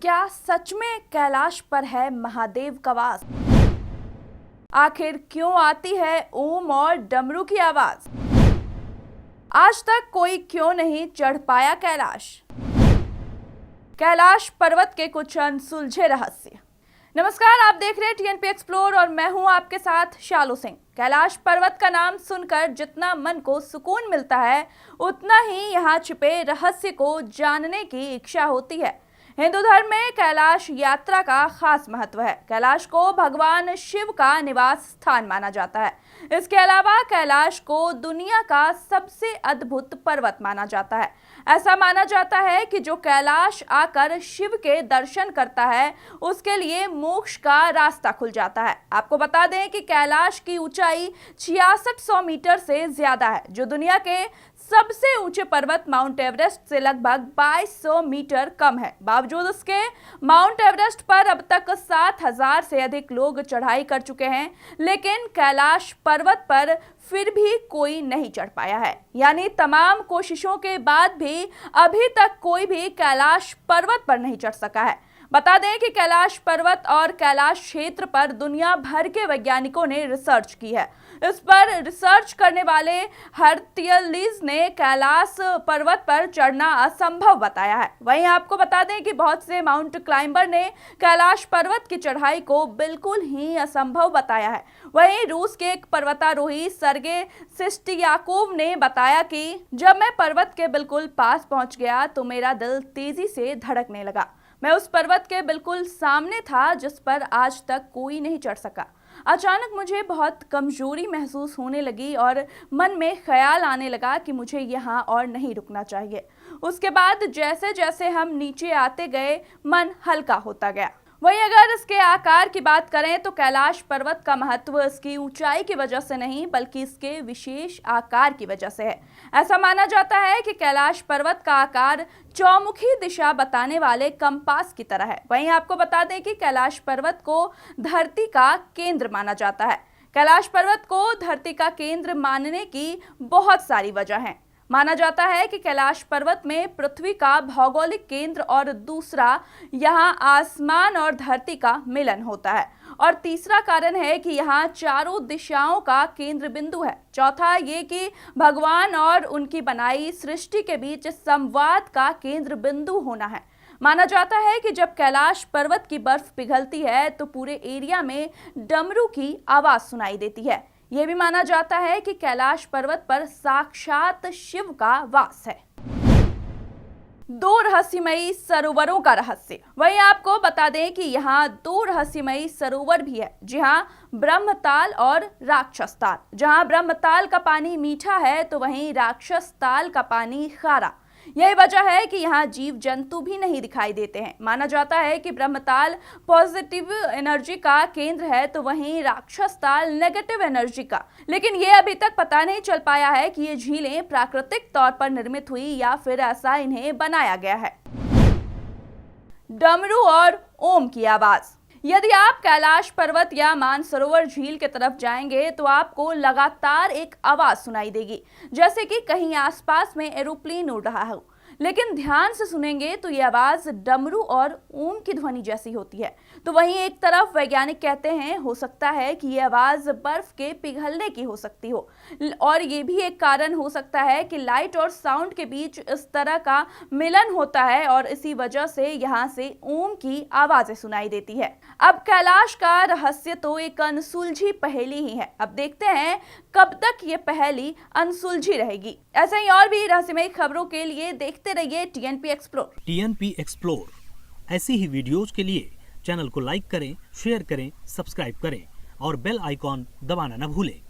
क्या सच में कैलाश पर है महादेव का वास? आखिर क्यों आती है ओम और डमरू की आवाज? आज तक कोई क्यों नहीं चढ़ पाया कैलाश? कैलाश पर्वत के कुछ अनसुलझे रहस्य। नमस्कार, आप देख रहे हैं टीएनपी एक्सप्लोर और मैं हूं आपके साथ शालू सिंह। कैलाश पर्वत का नाम सुनकर जितना मन को सुकून मिलता है, उतना ही यहाँ छिपे रहस्य को जानने की इच्छा होती है। हिंदू धर्म में कैलाश यात्रा का खास महत्व है। कैलाश को भगवान शिव का निवास स्थान माना जाता है। इसके अलावा कैलाश को दुनिया का सबसे अद्भुत पर्वत माना जाता है। ऐसा माना जाता है कि जो कैलाश आकर शिव के दर्शन करता है, उसके लिए मोक्ष का रास्ता खुल जाता है। आपको बता दें कि कैलाश की ऊंचाई 6600 मीटर से ज्यादा है, जो दुनिया के सबसे ऊंचे पर्वत माउंट एवरेस्ट से लगभग 2200 मीटर कम है। बावजूद इसके माउंट एवरेस्ट पर अब तक 7000 से अधिक लोग चढ़ाई कर चुके हैं, लेकिन कैलाश पर्वत पर फिर भी कोई नहीं चढ़ पाया है। यानी तमाम कोशिशों के बाद भी अभी तक कोई भी कैलाश पर्वत पर नहीं चढ़ सका है। बता दें कि कैलाश पर्वत और कैलाश क्षेत्र पर दुनिया भर के वैज्ञानिकों ने रिसर्च की है। इस पर रिसर्च करने वाले हर्टियलीज ने कैलाश पर्वत पर चढ़ना असंभव बताया है। वहीं आपको बता दें कि बहुत से माउंट क्लाइंबर ने कैलाश पर्वत की चढ़ाई को बिल्कुल ही असंभव बताया है। वहीं रूस के एक पर्वतारोही सर्गे सिस्टियाकोव ने बताया कि जब मैं पर्वत के बिल्कुल पास पहुंच गया तो मेरा दिल तेजी से धड़कने लगा। मैं उस पर्वत के बिल्कुल सामने था जिस पर आज तक कोई नहीं चढ़ सका। अचानक मुझे बहुत कमजोरी महसूस होने लगी और मन में ख्याल आने लगा कि मुझे यहाँ और नहीं रुकना चाहिए। उसके बाद जैसे जैसे हम नीचे आते गए, मन हल्का होता गया। वहीं अगर इसके आकार की बात करें तो कैलाश पर्वत का महत्व इसकी ऊंचाई की वजह से नहीं, बल्कि इसके विशेष आकार की वजह से है। ऐसा माना जाता है कि कैलाश पर्वत का आकार चौमुखी दिशा बताने वाले कंपास की तरह है। वहीं आपको बता दें कि कैलाश पर्वत को धरती का केंद्र माना जाता है। कैलाश पर्वत को धरती का केंद्र मानने की बहुत सारी वजह हैं। माना जाता है कि कैलाश पर्वत में पृथ्वी का भौगोलिक केंद्र और दूसरा यहाँ आसमान और धरती का मिलन होता है, और तीसरा कारण है कि यहाँ चारों दिशाओं का केंद्र बिंदु है। चौथा ये कि भगवान और उनकी बनाई सृष्टि के बीच संवाद का केंद्र बिंदु होना है। माना जाता है कि जब कैलाश पर्वत की बर्फ पिघलती है तो पूरे एरिया में डमरू की आवाज सुनाई देती है। यह भी माना जाता है कि कैलाश पर्वत पर साक्षात शिव का वास है। दो रहस्यमयी सरोवरों का रहस्य। वहीं आपको बता दें कि यहाँ दो रहस्यमयी सरोवर भी है। जी हाँ, ब्रह्मताल और राक्षस ताल। जहाँ ब्रह्मताल का पानी मीठा है तो वहीं राक्षस ताल का पानी खारा। यही वजह है कि यहाँ जीव जंतु भी नहीं दिखाई देते हैं। माना जाता है कि ब्रह्मताल पॉजिटिव एनर्जी का केंद्र है तो वहीं राक्षस ताल नेगेटिव एनर्जी का। लेकिन ये अभी तक पता नहीं चल पाया है कि ये झीलें प्राकृतिक तौर पर निर्मित हुई या फिर ऐसा इन्हें बनाया गया है। डमरू और ओम की आवाज। यदि आप कैलाश पर्वत या मानसरोवर झील की तरफ जाएंगे तो आपको लगातार एक आवाज सुनाई देगी, जैसे कि कहीं आसपास में एरोप्लेन उड़ रहा हो। लेकिन ध्यान से सुनेंगे तो ये आवाज डमरू और ओम की ध्वनि जैसी होती है। तो वहीं एक तरफ वैज्ञानिक कहते हैं हो सकता है कि ये आवाज बर्फ के पिघलने की हो सकती हो, और ये भी एक कारण हो सकता है कि लाइट और साउंड के बीच इस तरह का मिलन होता है और इसी वजह से यहाँ से ओम की आवाजें सुनाई देती है। अब कैलाश का रहस्य तो एक अनसुलझी पहेली ही है। अब देखते हैं कब तक ये पहेली अनसुलझी रहेगी। ऐसे ही और भी रहस्यमय खबरों के लिए देखते रहिए टीएनपी एक्सप्लोर। टीएनपी एक्सप्लोर ऐसी ही वीडियोज के लिए चैनल को लाइक करें, शेयर करें, सब्सक्राइब करें और बेल आइकॉन दबाना न भूलें।